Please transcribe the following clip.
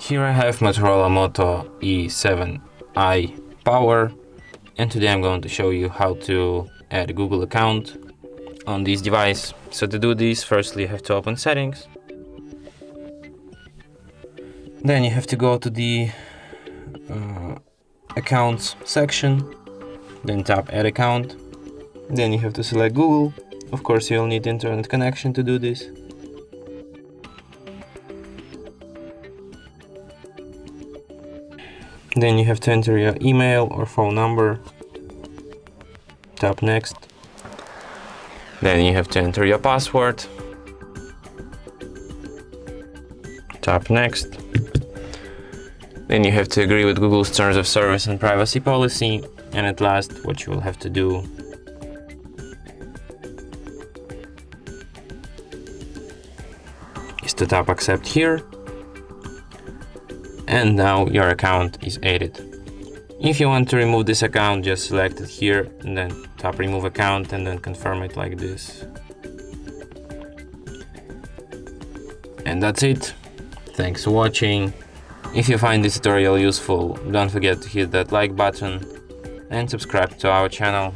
Here I have Motorola Moto E7i Power, and today I'm going to show you how to add a Google account on this device. So to do this, firstly you have to open settings, then you have to go to the accounts section, then tap add account, then you have to select Google. Of course you'll need internet connection to do this. Then you have to enter your email or phone number. Tap next. Then you have to enter your password. Tap next. Then you have to agree with Google's terms of service and privacy policy. And at last, what you will have to do is to tap accept here. And now your account is added. If you want to remove this account, just select it here and then tap remove account and then confirm it like this. And that's it. Thanks for watching. If you find this tutorial useful, don't forget to hit that like button and subscribe to our channel.